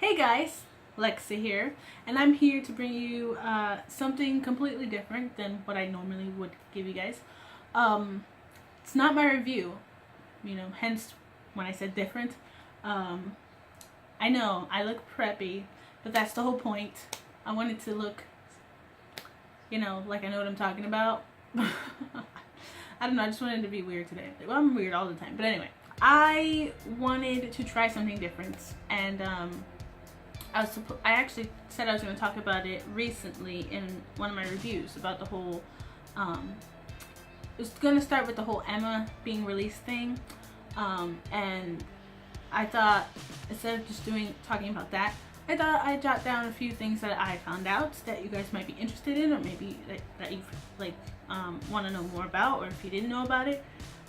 Hey guys, Lexa here, and I'm here to bring you something completely different than what I normally would give you guys. It's not my review, hence when I said different. I know I look preppy, but that's the whole point. I wanted to look, like I know what I'm talking about. I don't know, I just wanted to be weird today. Well, I'm weird all the time, but anyway. I wanted to try something different, and I actually said I was going to talk about it recently in one of my reviews about the whole, it was going to start with the whole Emma being released thing, and I thought, instead of just talking about that, I thought I'd jot down a few things that I found out that you guys might be interested in, or maybe that you want to know more about, or if you didn't know about it.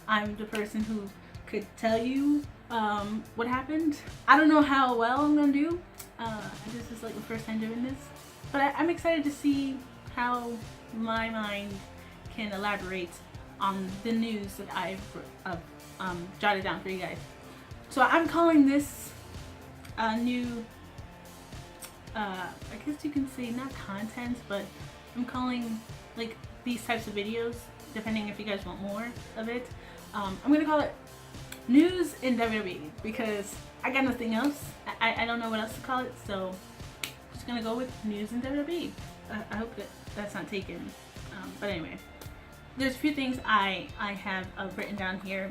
I'm the person who could tell you what happened. I don't know how well I'm gonna do. This is like the first time doing this, but I'm excited to see how my mind can elaborate on the news that I've jotted down for you guys. So I'm calling this a new, I guess you can say not content, but I'm calling like these types of videos, depending if you guys want more of it. I'm gonna call it News in WWE because I got nothing else. I don't know what else to call it, so I'm just gonna go with News in WWE. I hope that's not taken. But anyway, there's a few things I have written down here.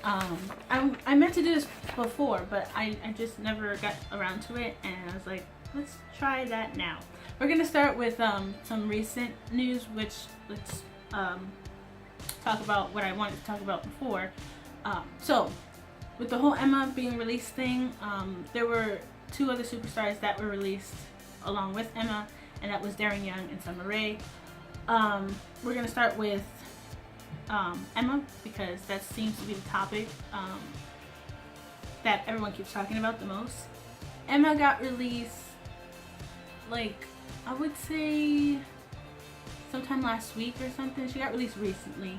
I meant to do this before, but I just never got around to it, and I was like, let's try that now. We're gonna start with some recent news, which let's talk about what I wanted to talk about before. So, with the whole Emma being released thing, there were two other superstars that were released along with Emma, and that was Darren Young and Summer Rae. We're going to start with Emma because that seems to be the topic that everyone keeps talking about the most. Emma got released, like, I would say sometime last week or something. She got released recently.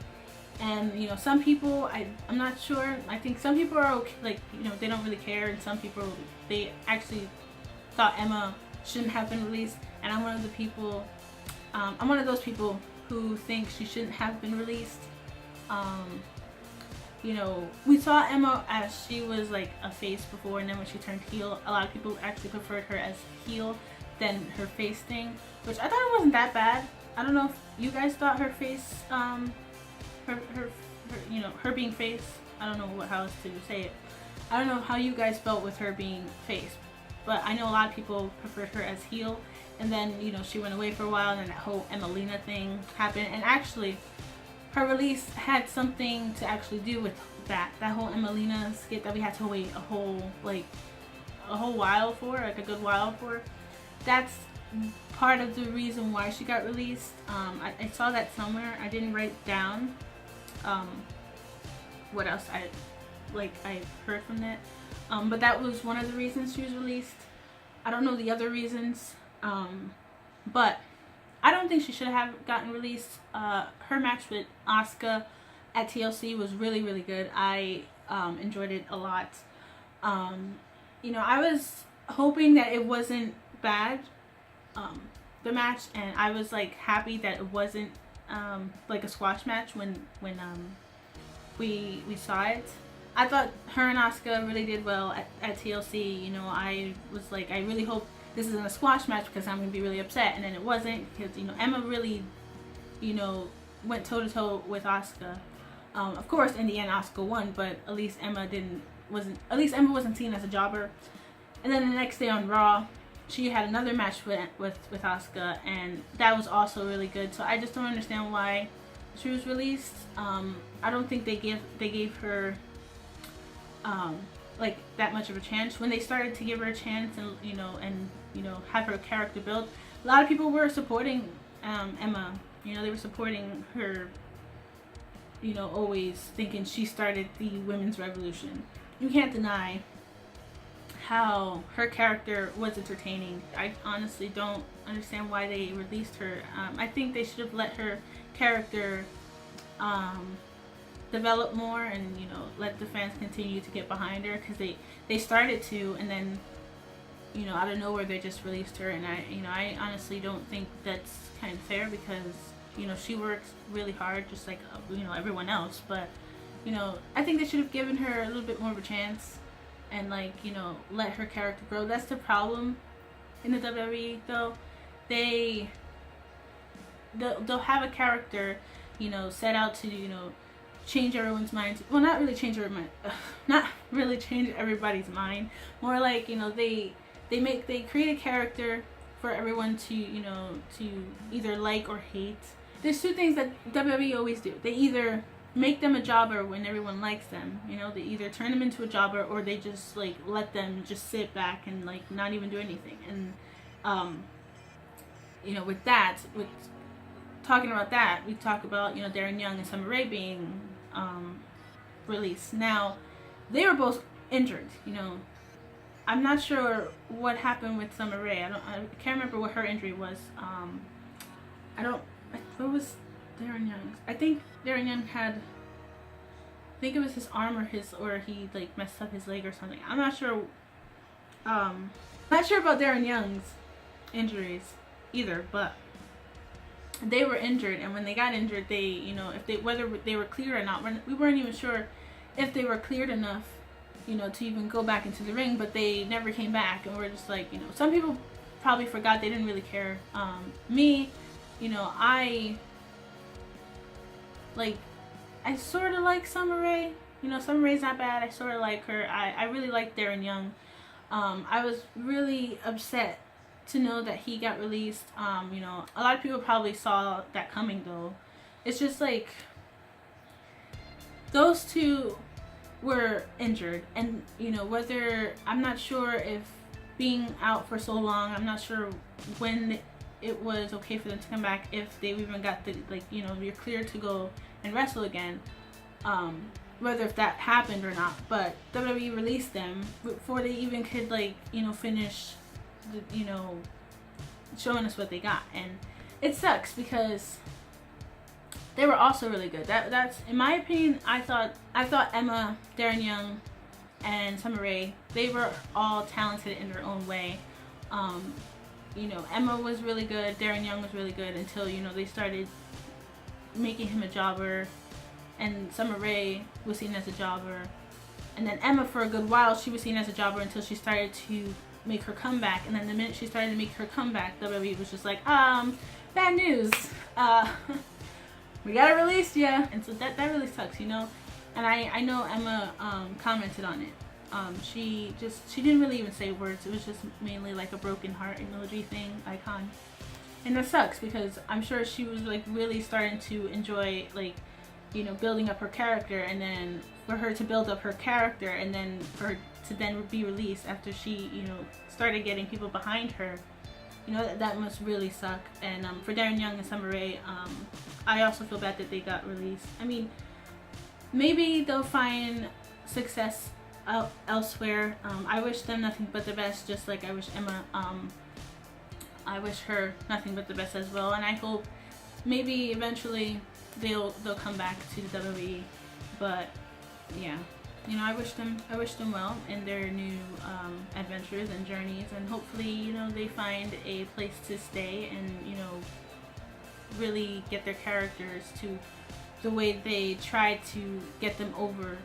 And some people, I'm not sure, I think some people are okay, like, they don't really care, and some people, they actually thought Emma shouldn't have been released, and I'm one of those people who think she shouldn't have been released. We saw Emma as she was like a face before, and then when she turned heel, a lot of people actually preferred her as heel than her face thing, which I thought it wasn't that bad. I don't know if you guys thought her face, her being face, I don't know how else to say it. I don't know how you guys felt with her being face, but I know a lot of people preferred her as heel, and then she went away for a while, and then that whole Emelina thing happened, and actually her release had something to actually do with that whole Emelina skit that we had to wait a whole while for, like a good while for. That's part of the reason why she got released. I saw that somewhere. I didn't write down what else I heard from that, but that was one of the reasons she was released. I don't know the other reasons, but I don't think she should have gotten released. Her match with Asuka at TLC was really, really good. I enjoyed it a lot. I was hoping that it wasn't bad, the match, and I was like happy that it wasn't like a squash match when we saw it. I thought her and Asuka really did well at TLC. I was like, I really hope this isn't a squash match because I'm gonna be really upset, and then it wasn't, because Emma really went toe to toe with Asuka. Of course, in the end, Asuka won, but at least Emma wasn't seen as a jobber. And then the next day on Raw, she had another match with Asuka, and that was also really good. So I just don't understand why she was released. I don't think they gave her like that much of a chance. When they started to give her a chance and have her character built, a lot of people were supporting Emma. They were supporting her. Always thinking she started the women's revolution. You can't deny how her character was entertaining. I honestly don't understand why they released her. I think they should have let her character develop more, and let the fans continue to get behind her, because they started to, and then you know, out of nowhere they just released her, and I honestly don't think that's kind of fair, because, you know, she works really hard just like, you know, everyone else. But, you know, I think they should have given her a little bit more of a chance, and, like, you know, let her character grow. That's the problem in the WWE though. They'll have a character, you know, set out to, you know, change everyone's mind. Well, not really change not really change everybody's mind. More like, you know, they create a character for everyone to, you know, to either like or hate. There's two things that WWE always do. They either make them a jobber when everyone likes them, you know, they either turn them into a jobber, or they just, like, let them just sit back and, like, not even do anything. And you know, with talking about that, we talk about, you know, Darren Young and Summer Rae being released. Now, they were both injured, you know. I'm not sure what happened with Summer Rae. I can't remember what her injury was. What was Darren Young's? I think Darren Young had, I think it was his arm, or he, like, messed up his leg or something. I'm not sure. Not sure about Darren Young's injuries either, but they were injured, and when they got injured, they, you know, whether they were clear or not, we weren't even sure if they were cleared enough, you know, to even go back into the ring. But they never came back, and we're just like, you know, some people probably forgot. They didn't really care. Me, you know, I sort of like Summer Rae. You know, Summer Rae's not bad. I sort of like her. I really like Darren Young. I was really upset to know that he got released. You know, a lot of people probably saw that coming though. It's just like, those two were injured, and, you know, I'm not sure if being out for so long, I'm not sure when it was okay for them to come back, if they even got the, like, you know, you're cleared to go and wrestle again, whether if that happened or not. But WWE released them before they even could, like, you know, finish, you know, showing us what they got. And it sucks, because they were also really good. That's in my opinion. I thought Emma, Darren Young, and Summer Rae, they were all talented in their own way. You know, Emma was really good, Darren Young was really good, until, you know, they started making him a jobber, and Summer Rae was seen as a jobber, and then Emma, for a good while, she was seen as a jobber until she started to make her comeback. And then the minute she started to make her comeback, WWE was just like, bad news, we gotta release ya. And so that really sucks, you know. And I know Emma commented on it. She didn't really even say words. It was just mainly like a broken heart emoji thing, icon. And that sucks, because I'm sure she was, like, really starting to enjoy, like, you know, building up her character, and then for her to build up her character, and then for her to then be released after she, you know, started getting people behind her, you know, that must really suck. And for Darren Young and Summer Rae, I also feel bad that they got released. I mean, maybe they'll find success elsewhere. I wish them nothing but the best, just like I wish Emma, I wish her nothing but the best as well. And I hope maybe eventually they'll come back to the WWE. But yeah, you know, I wish them well in their new adventures and journeys, and hopefully, you know, they find a place to stay, and, you know, really get their characters to the way they tried to get them over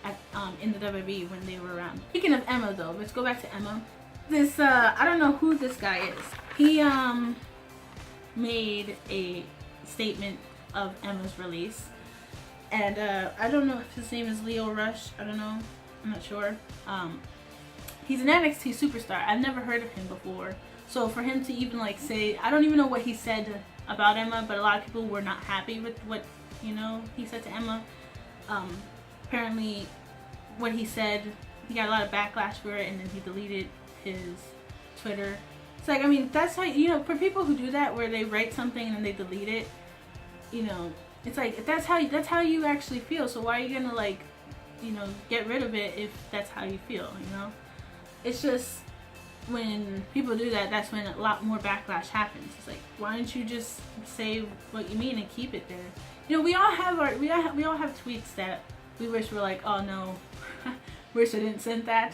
at, in the WWE when they were around. Speaking of Emma though, let's go back to Emma. This I don't know who this guy is. He made a statement of Emma's release, and I don't know if his name is Leo Rush. I don't know, I'm not sure. He's an NXT superstar. I've never heard of him before, so for him to even, like, say, I don't even know what he said about Emma, but a lot of people were not happy with what, you know, he said to Emma. Apparently what he said, he got a lot of backlash for it, and then he deleted his Twitter. It's like, I mean, that's how, you know, for people who do that, where they write something and then they delete it, you know, it's like, that's how you actually feel. So why are you gonna, like, you know, get rid of it if that's how you feel, you know? It's just, when people do that, that's when a lot more backlash happens. It's like, why don't you just say what you mean and keep it there? You know, we all have tweets that we wish were like, oh no, wish I didn't send that.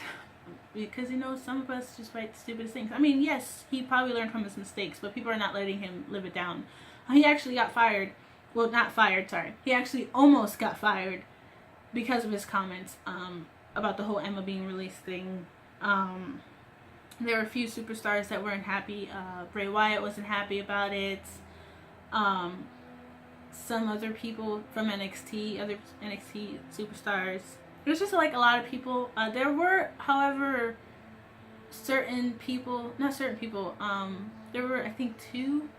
because, you know, some of us just write the stupidest things. I mean, yes, he probably learned from his mistakes, but people are not letting him live it down. He actually got fired. Well, not fired, sorry. He actually almost got fired because of his comments about the whole Emma being released thing. There were a few superstars that weren't happy. Bray Wyatt wasn't happy about it. Some other people from NXT, other NXT superstars. It was just like a lot of people. There were, however, certain people, not certain people, there were, I think, two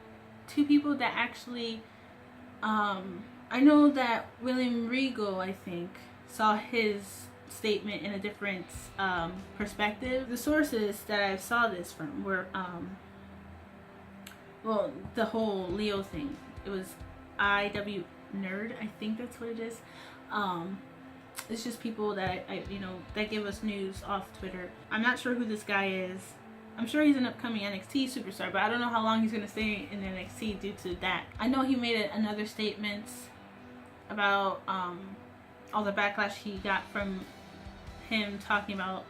people that actually, I know that William Regal, I think, saw his statement in a different perspective. The sources that I saw this from were, well, the whole Leo thing. It was IW Nerd, I think that's what it is. It's just people that I you know, that give us news off Twitter. I'm not sure who this guy is. I'm sure he's an upcoming NXT superstar, but I don't know how long he's going to stay in NXT due to that. I know he made another statement about all the backlash he got from him talking about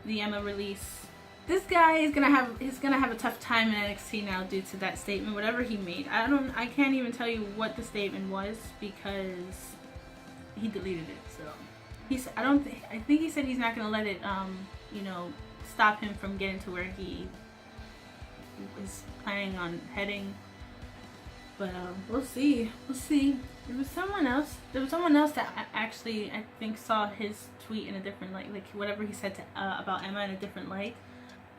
the Emma release. This guy is gonna have a tough time in NXT now due to that statement, whatever he made. I can't even tell you what the statement was because he deleted it. So I think he said he's not gonna let it you know, stop him from getting to where he is planning on heading. But we'll see. There was someone else that actually, I think, saw his tweet in a different light, like whatever he said to, about Emma in a different light.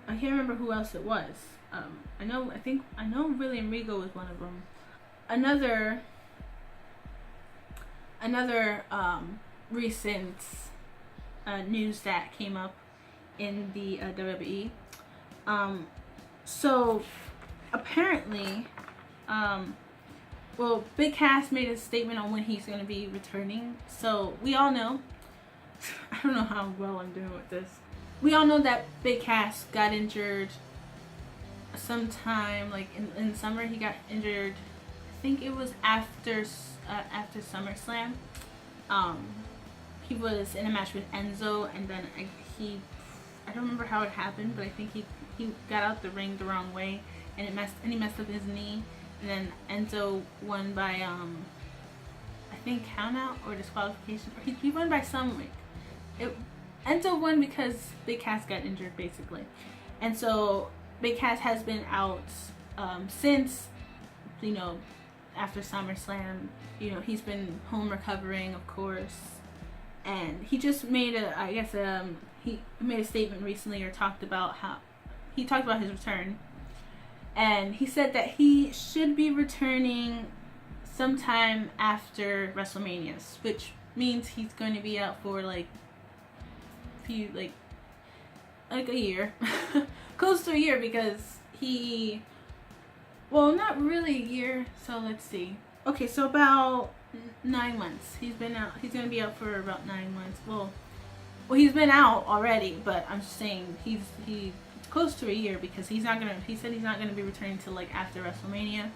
I can't remember who else it was. I know William Regal was one of them. Another recent news that came up in the WWE. So apparently, well, Big Cass made a statement on when he's going to be returning. So we all know, I don't know how well I'm doing with this. We all know that Big Cass got injured sometime, like in summer. He got injured, I think it was after SummerSlam. He was in a match with Enzo, and then I don't remember how it happened, but I think he got out the ring the wrong way, and he messed up his knee, and then Enzo won by I think count out or disqualification, or he won by some way. Enzo won because Big Cass got injured, basically. And so Big Cass has been out since, you know, after SummerSlam. You know, he's been home recovering, of course. And he just made he made a statement recently, or talked about his return. And he said that he should be returning sometime after WrestleMania, which means he's going to be out for like a year. Close to a year, because not really a year, so let's see. Okay, so about 9 months. He's been out. He's gonna be out for about 9 months. Well, he's been out already, but I'm just saying he's close to a year, because he said he's not gonna be returning till like after WrestleMania.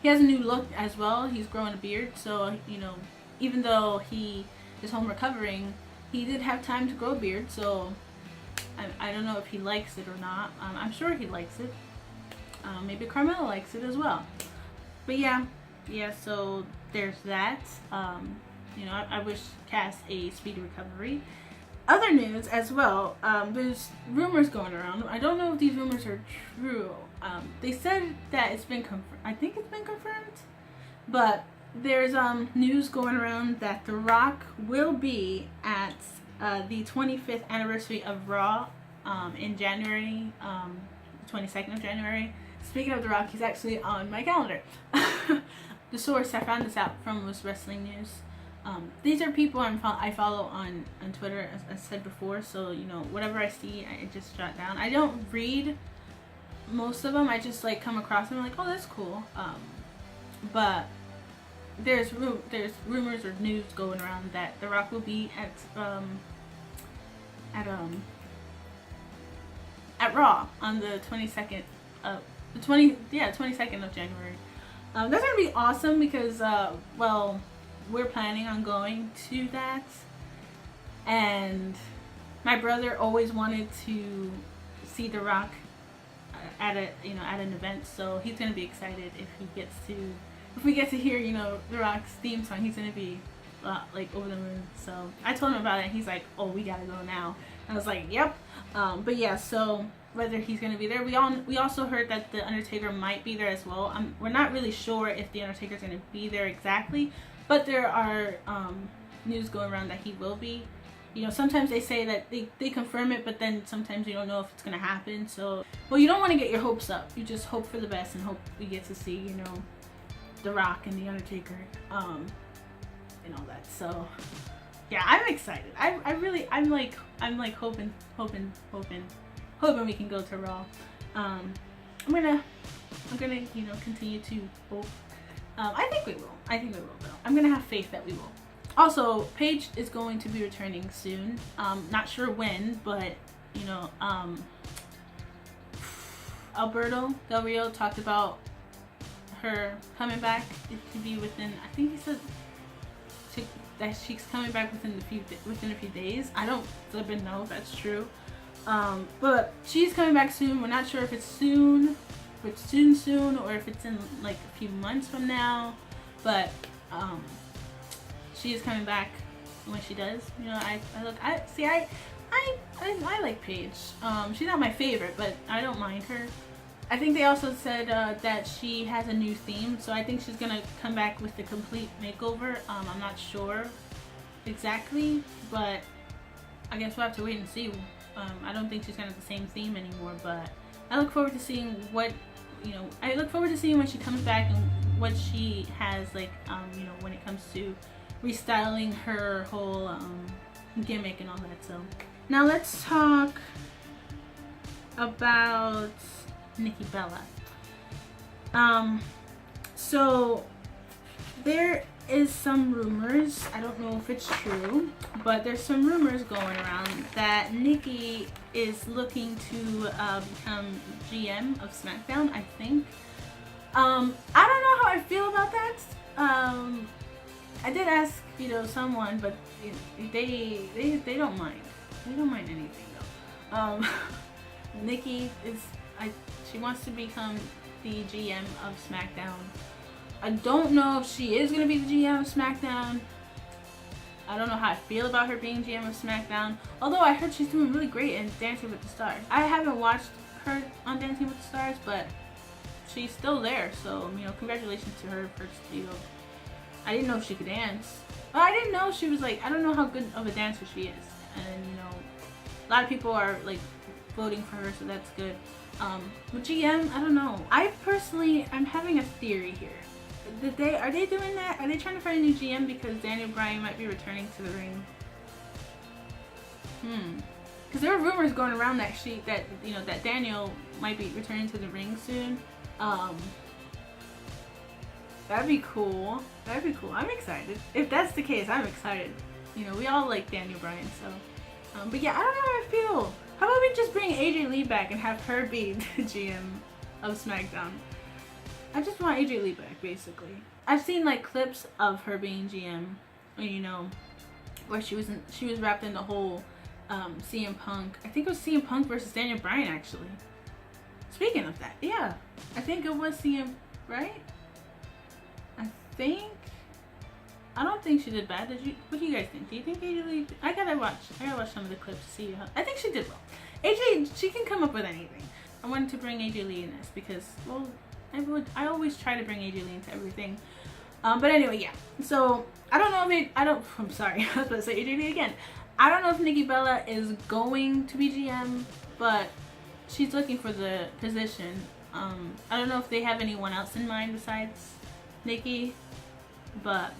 He has a new look as well. He's growing a beard, so, you know, even though he is home recovering, he did have time to grow a beard, so I don't know if he likes it or not. I'm sure he likes it. Maybe Carmella likes it as well. But yeah, so there's that. You know, I wish Cass a speedy recovery. Other news as well, there's rumors going around. I don't know if these rumors are true. They said that it's been confirmed. I think it's been confirmed. But there's news going around that The Rock will be at the 25th anniversary of Raw in January, 22nd of January. Speaking of The Rock, he's actually on my calendar. The source I found this out from was Wrestling News. These are people I follow on Twitter, as I said before, so, you know, whatever I see, I just jot down. I don't read most of them. I just like come across them, like, oh, that's cool. But there's rumors or news going around that The Rock will be at Raw on the 22nd of 22nd of January. That's gonna be awesome, because we're planning on going to that, and My brother always wanted to see The Rock at an event, so he's gonna be excited if we get to hear The Rock's theme song. He's gonna be like over the moon. So I told him about it, and he's like, "Oh, we gotta go now." And I was like, "Yep." But yeah, so whether he's gonna be there, we also heard that the Undertaker might be there as well. We're not really sure if the Undertaker's gonna be there exactly, but there are news going around that he will be. Sometimes they say that they confirm it, but then sometimes you don't know if it's gonna happen. So, well, you don't want to get your hopes up. You just hope for the best and hope we get to see The Rock and the Undertaker and all that. So yeah, I'm excited. I'm like hoping we can go to Raw. I'm gonna continue to hope. I think we will though. I'm gonna have faith that we will. Also, Paige is going to be returning soon. Not sure when, but Alberto Del Rio talked about her coming back to be within. I think he said that she's coming back within a few days. I don't even know if that's true. But she's coming back soon. We're not sure if it's soon, or if it's in like a few months from now. But she is coming back when she does. I like Paige. She's not my favorite, but I don't mind her. I think they also said that she has a new theme, so I think she's gonna come back with the complete makeover. I'm not sure exactly, but I guess we'll have to wait and see. I don't think she's gonna have the same theme anymore, but I look forward to seeing I look forward to seeing when she comes back and what she has when it comes to restyling her whole gimmick and all that. So now let's talk about Nikki Bella. So there is some rumors, I don't know if it's true, but there's some rumors going around that Nikki is looking to become GM of SmackDown, I think. I don't know how I feel about that. I did ask, someone, but they don't mind. They don't mind anything though. Nikki she wants to become the GM of SmackDown. I don't know if she is going to be the GM of SmackDown. I don't know how I feel about her being GM of SmackDown. Although I heard she's doing really great in Dancing with the Stars. I haven't watched her on Dancing with the Stars, but she's still there. So, congratulations to her for, I didn't know if she could dance. Well, I didn't know she was I don't know how good of a dancer she is. And, a lot of people are voting for her, so that's good. With GM, I don't know. I'm having a theory here. Are they doing that? Are they trying to find a new GM because Daniel Bryan might be returning to the ring? Because there were rumors going around that that Daniel might be returning to the ring soon. That'd be cool. I'm excited. If that's the case, I'm excited. We all like Daniel Bryan, so. But yeah, I don't know how I feel. How about we just bring AJ Lee back and have her be the GM of SmackDown? I just want AJ Lee back, basically. I've seen clips of her being GM, where she was wrapped in the whole CM Punk. I think it was CM Punk versus Daniel Bryan, actually. Speaking of that, yeah, I think it was CM, right? I don't think she did bad. What do you guys think? Do you think AJ Lee? I gotta watch some of the clips to see. I think she did well. AJ, she can come up with anything. I wanted to bring AJ Lee in this because, well, I always try to bring AJ Lee into everything. But anyway, yeah. So I'm sorry, I was about to say AJ Lee again. I don't know if Nikki Bella is going to be GM, but she's looking for the position. I don't know if they have anyone else in mind besides Nikki, but.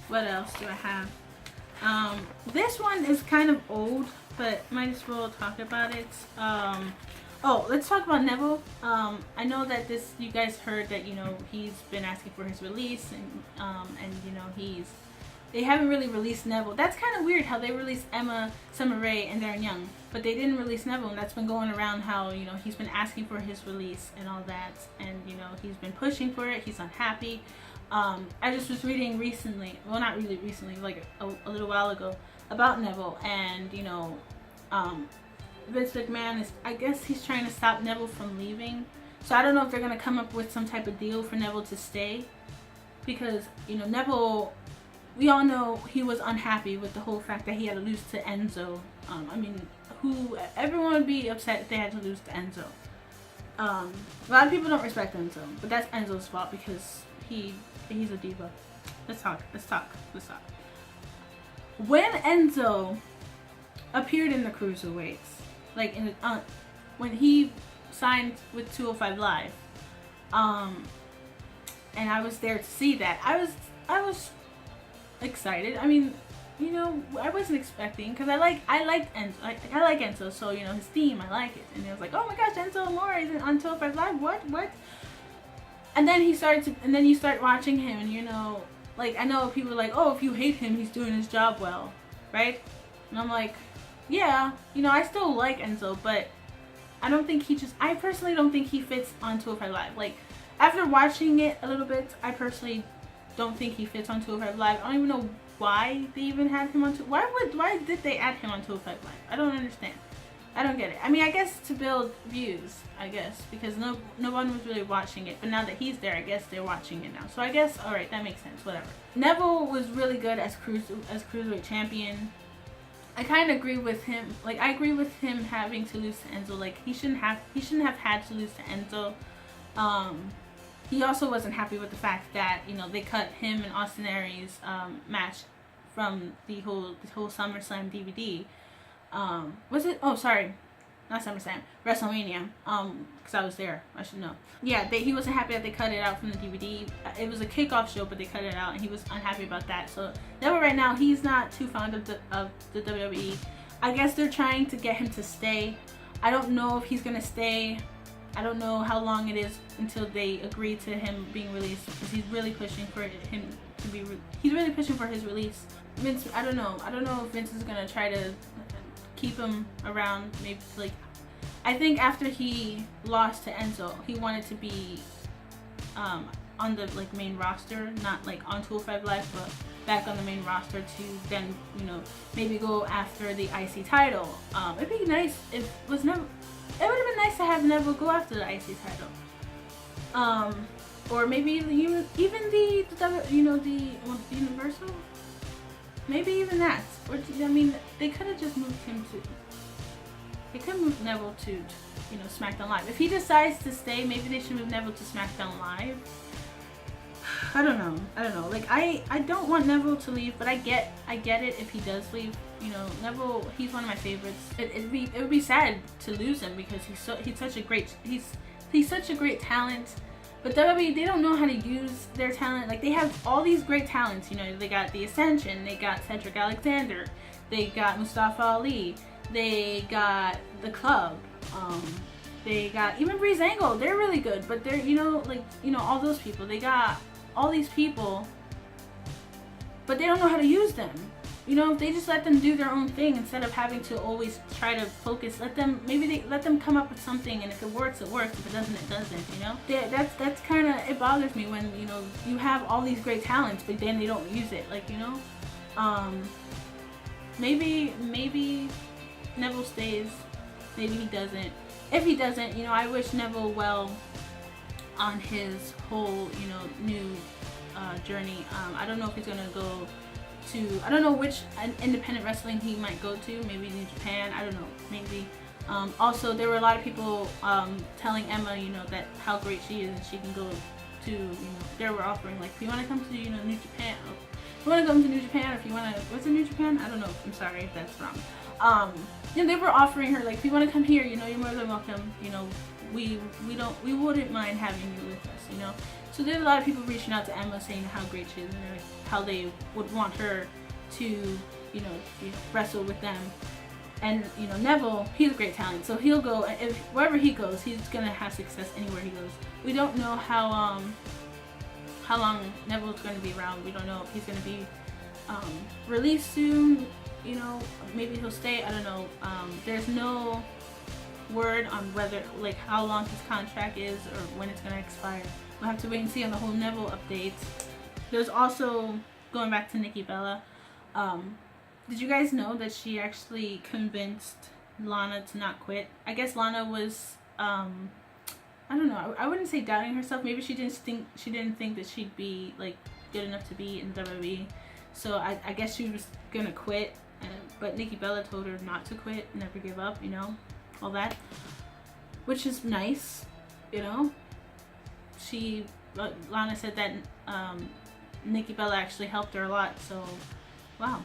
What else do I have? This one is kind of old, but might as well talk about it. Let's talk about Neville. I know that you guys heard that he's been asking for his release, and they haven't really released Neville. That's kind of weird how they released Emma, Summer Rae, and Darren Young, but they didn't release Neville, and that's been going around how he's been asking for his release and all that, and he's been pushing for it. He's unhappy. I just was reading recently, well, not really recently, like a little while ago, about Neville, and Vince McMahon is, I guess he's trying to stop Neville from leaving. So I don't know if they're gonna come up with some type of deal for Neville to stay, because Neville, we all know he was unhappy with the whole fact that he had to lose to Enzo. I mean, everyone would be upset if they had to lose to Enzo. A lot of people don't respect Enzo, but that's Enzo's fault because he's a diva. Let's talk. When Enzo appeared in the Cruiserweights, like when he signed with 205 Live, and I was there to see that, I was excited. I mean, I wasn't expecting, because I liked Enzo. I like Enzo, so his theme, I like it. And I was like, oh my gosh, Enzo Amore is on 205 Live. What? And then you start watching him, and I know people are like, oh, if you hate him, he's doing his job well, right? And I'm like, yeah, I still like Enzo, but I personally don't think he fits on 205 Live. Like, after watching it a little bit, I personally don't think he fits on 205 Live. I don't even know why they even had him on why did they add him on 205 Live? I don't understand. I don't get it. I mean, I guess to build views, I guess, because no one was really watching it. But now that he's there, I guess they're watching it now. So I guess, all right, that makes sense. Whatever. Neville was really good as Cruiserweight champion. I kind of agree with him. Like, I agree with him having to lose to Enzo. Like, he shouldn't have had to lose to Enzo. He also wasn't happy with the fact that they cut him and Austin Aries match from the whole SummerSlam DVD. Was it? Oh, sorry, not SummerSlam, WrestleMania. Because I was there, I should know. Yeah, he wasn't happy that they cut it out from the DVD. It was a kickoff show, but they cut it out, and he was unhappy about that. So Neville right now, he's not too fond of the WWE. I guess they're trying to get him to stay. I don't know if he's gonna stay. I don't know how long it is until they agree to him being released, because he's really pushing for him to be. He's really pushing for his release. Vince, I don't know if Vince is gonna try to keep him around. Maybe I think after he lost to Enzo, he wanted to be on the main roster, not on 205 Live, but back on the main roster to then maybe go after the IC title. It'd be nice if it was never. It would have been nice to have Neville go after the IC title. Or maybe even the Universal. Maybe even that. Or I mean, they could have just moved him to. They could move Neville to SmackDown Live. If he decides to stay, maybe they should move Neville to SmackDown Live. I don't know. Like, I don't want Neville to leave, but I get it if he does leave. Neville, he's one of my favorites. It would be sad to lose him, because he's such a great talent. But WWE, they don't know how to use their talent. Like, they have all these great talents. They got the Ascension, they got Cedric Alexander, they got Mustafa Ali, they got the Club, they got even Breezango. They're really good, but they're all those people. They got all these people, but they don't know how to use them. If they just let them do their own thing instead of having to always try to focus, let them come up with something, and if it works, it works. If it doesn't, it doesn't. That's kind of, it bothers me when you have all these great talents, but then they don't use it. Maybe Neville stays, maybe he doesn't. If he doesn't, I wish Neville well on his whole new journey. I don't know if he's gonna go to, I don't know which independent wrestling he might go to. Maybe New Japan, I don't know, maybe. Also, there were a lot of people telling Emma, that how great she is, and she can go to, they were offering, if you want to come to, New Japan, if you want to come to New Japan, or if you want to, what's in New Japan? I don't know, I'm sorry if that's wrong. They were offering her, if you want to come here, you're more than welcome, we wouldn't mind having you with us, So there's a lot of people reaching out to Emma saying how great she is, and how they would want her to, wrestle with them. And Neville, he's a great talent, so he'll go. If wherever he goes, he's gonna have success anywhere he goes. We don't know how long Neville's gonna be around. We don't know if he's gonna be released soon. Maybe he'll stay. I don't know. There's no word on whether how long his contract is or when it's gonna expire. We'll have to wait and see on the whole Neville update. There's also, going back to Nikki Bella, did you guys know that she actually convinced Lana to not quit? I guess Lana was, I don't know, I wouldn't say doubting herself. Maybe she didn't think that she'd be like good enough to be in WWE. So I guess she was gonna quit, but Nikki Bella told her not to quit, never give up, you know, all that, which is nice, you know. Lana said that Nikki Bella actually helped her a lot, so wow,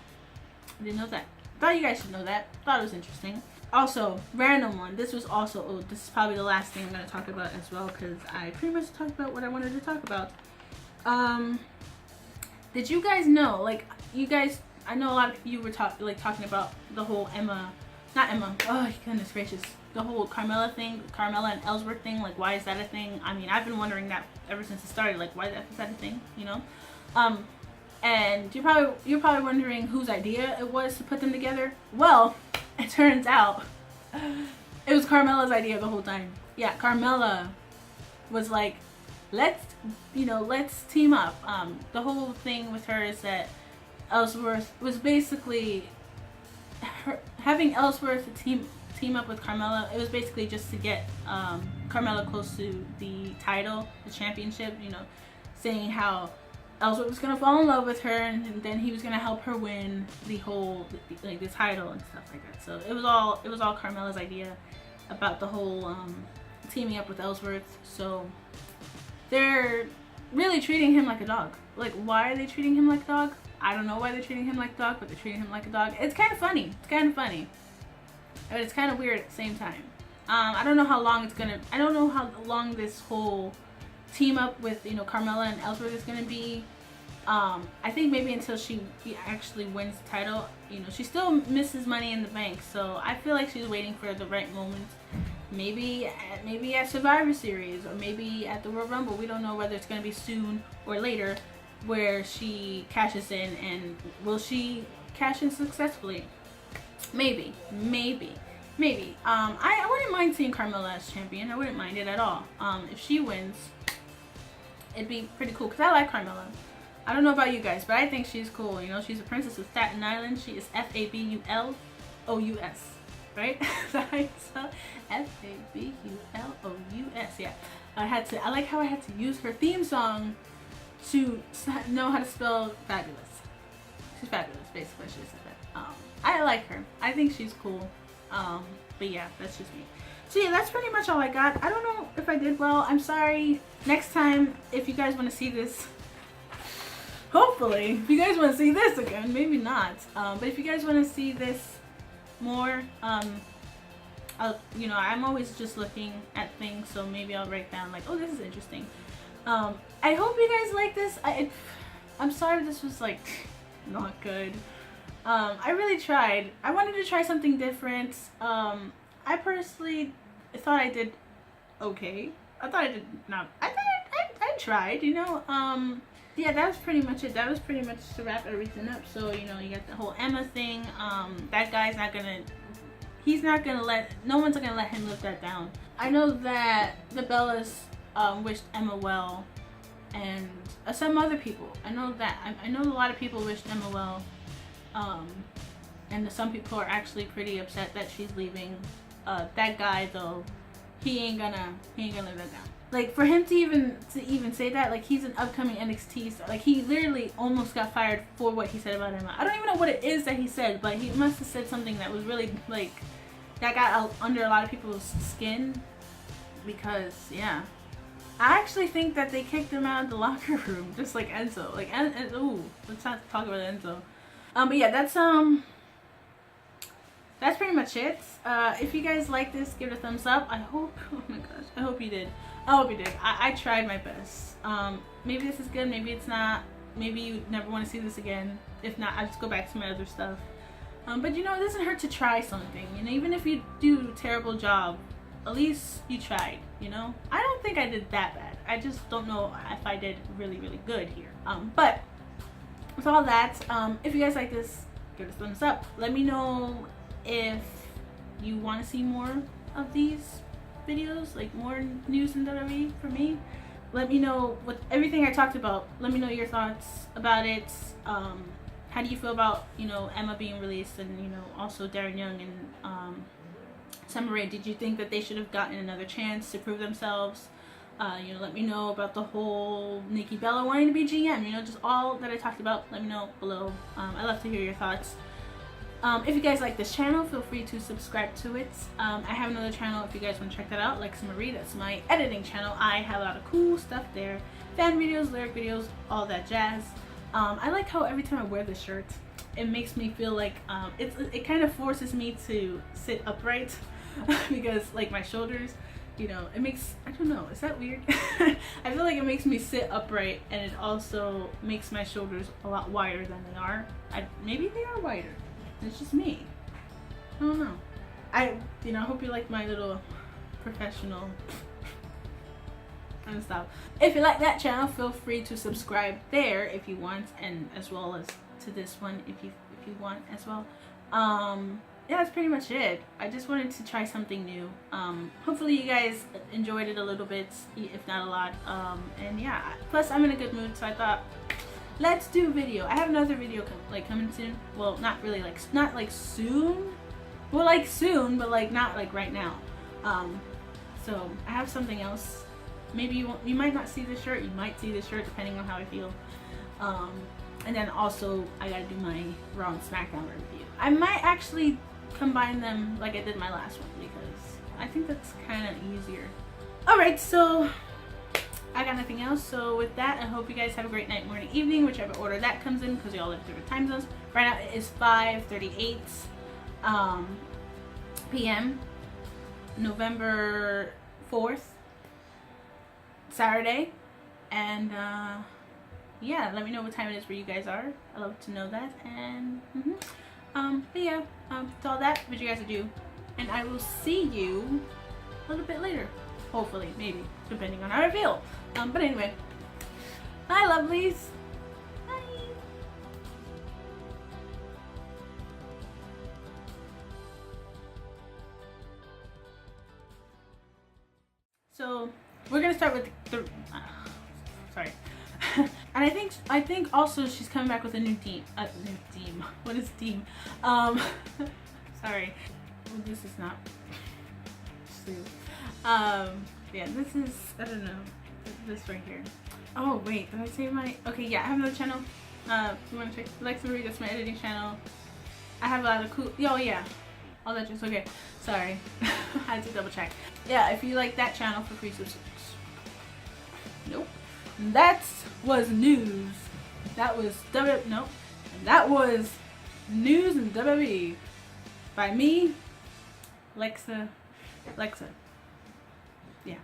I didn't know that. Thought you guys should know that. Thought it was interesting. Also, random one. This was also, oh, this is probably the last thing I'm going to talk about as well, because I pretty much talked about what I wanted to talk about. Did you guys know, like, you guys, I know a lot of you were talking about the whole not Emma, oh goodness gracious, the whole Carmella and Ellsworth thing, like, why is that a thing? I mean, I've been wondering that ever since it started, like, why is that a thing, you know? And you're probably wondering whose idea it was to put them together. Well, it turns out it was Carmella's idea the whole time. Yeah, Carmella was like, let's team up. The whole thing with her is that Ellsworth was basically having Ellsworth team up with Carmella. It was basically just to get Carmella close to the title, the championship. You know, saying how Ellsworth was gonna fall in love with her, and then he was gonna help her win the whole the title and stuff like that. So it was all Carmella's idea about the whole teaming up with Ellsworth. So they're really treating him like a dog. Like, why are they treating him like a dog? I don't know why they're treating him like a dog, but they're treating him like a dog. It's kind of funny. But it's kind of weird at the same time. I don't know how long this whole team up with, you know, Carmella and Ellsworth is gonna be. I think maybe until she actually wins the title. You know, she still misses Money in the Bank, so I feel like she's waiting for the right moment. Maybe at Survivor Series, or maybe at the Royal Rumble. We don't know whether it's gonna be soon or later, where she cashes in, and will she cash in successfully? Maybe. I wouldn't mind seeing Carmella as champion. I wouldn't mind it at all. If she wins, it'd be pretty cool, because I like Carmella. I don't know about you guys, but I think she's cool. You know, she's a princess of Staten Island. She is Fabulous, right? Fabulous. Yeah. I like how I had to use her theme song to know how to spell fabulous. She's fabulous, basically. She said that. I like her. I think she's cool. But yeah, that's just me. So yeah, that's pretty much all I got. I don't know if I did well. I'm sorry. Next time, if you guys want to see this, hopefully, if you guys want to see this again, maybe not. But if you guys want to see this more, you know, I'm always just looking at things, so maybe I'll write down like, oh, this is interesting. I hope you guys like this. I'm sorry this was like not good. I really tried. I wanted to try something different. I personally thought I did okay. I thought I did not. I tried, you know. Yeah, that was pretty much it. That was pretty much to wrap everything up. So, you know, you got the whole Emma thing. That guy's not gonna. No one's gonna let him live that down. I know that the Bellas wished Emma well, and some other people. I know a lot of people wished Emma well. And some people are actually pretty upset that she's leaving. That guy though, he ain't gonna live that down. Like, for him to even say that, like, he's an upcoming NXT star. Like, he literally almost got fired for what he said about Emma. I don't even know what it is that he said, but he must have said something that was really, like, that got under a lot of people's skin. Because, yeah. I actually think that they kicked him out of the locker room, just like Enzo. Like, ooh, let's not talk about Enzo. But yeah, that's pretty much it. If you guys like this, give it a thumbs up. I hope, oh my gosh, I hope you did. I tried my best. Maybe this is good, maybe it's not. Maybe you never want to see this again. If not, I'll just go back to my other stuff. But you know, it doesn't hurt to try something. You know, even if you do a terrible job, at least you tried, you know? I don't think I did that bad. I just don't know if I did really, really good here. But with all that, if you guys like this, give it a thumbs up. Let me know if you want to see more of these videos, like more news in WWE for me. let me know what everything I talked about. Let me know your thoughts about it. How do you feel about, you know, Emma being released, and, you know, also Darren Young and Summer Rae? Did you think that they should have gotten another chance to prove themselves? You know, let me know about the whole Nikki Bella wanting to be GM. You know, just all that I talked about. Let me know below. I love to hear your thoughts. If you guys like this channel, feel free to subscribe to it. I have another channel if you guys want to check that out, Lexa Marie. That's my editing channel. I have a lot of cool stuff there. Fan videos, lyric videos, all that jazz. I like how every time I wear this shirt, it makes me feel like it kind of forces me to sit upright because, like, my shoulders, you know, it makes, I don't know, is that weird? I feel like it makes me sit upright, and it also makes my shoulders a lot wider than they are. Maybe they are wider. It's just me. I don't know. I hope you like my little professional and stuff. If you like that channel, feel free to subscribe there if you want, and as well as to this one if you want as well. Yeah, that's pretty much it. I just wanted to try something new. Hopefully you guys enjoyed it a little bit, if not a lot. And yeah, plus I'm in a good mood, so I thought, let's do a video. I have another video coming soon. Well, not really, like, not like soon. Well, like soon, but like not like right now. So I have something else. Maybe you might not see the shirt. You might see the shirt depending on how I feel. And then also I gotta do my Raw and SmackDown review. I might actually combine them like I did my last one, because I think that's kind of easier. Alright, so I got nothing else. So with that, I hope you guys have a great night, morning, evening, whichever order that comes in, because we all live different time zones. Right now it is 5:38 p.m. November 4th, Saturday. And yeah, let me know what time it is where you guys are. I love to know that. And but yeah, with all that, what you guys will do, and I will see you a little bit later, hopefully, maybe, depending on how I feel. But anyway, bye lovelies. Bye. So we're gonna start with the sorry. And I think also she's coming back with a new theme. What is theme? Sorry. Well, this is not. Yeah, this is, I don't know. This right here. Oh wait, did I say my? Okay, yeah, I have another channel. You want to check? Lexa Marie, that's my editing channel. I have a lot of cool. Oh yeah, all that just okay. Sorry, I had to double check. Yeah, if you like that channel, feel free to. Nope. That was news. That was nope. That was news in WWE by me, Lexa. Yeah.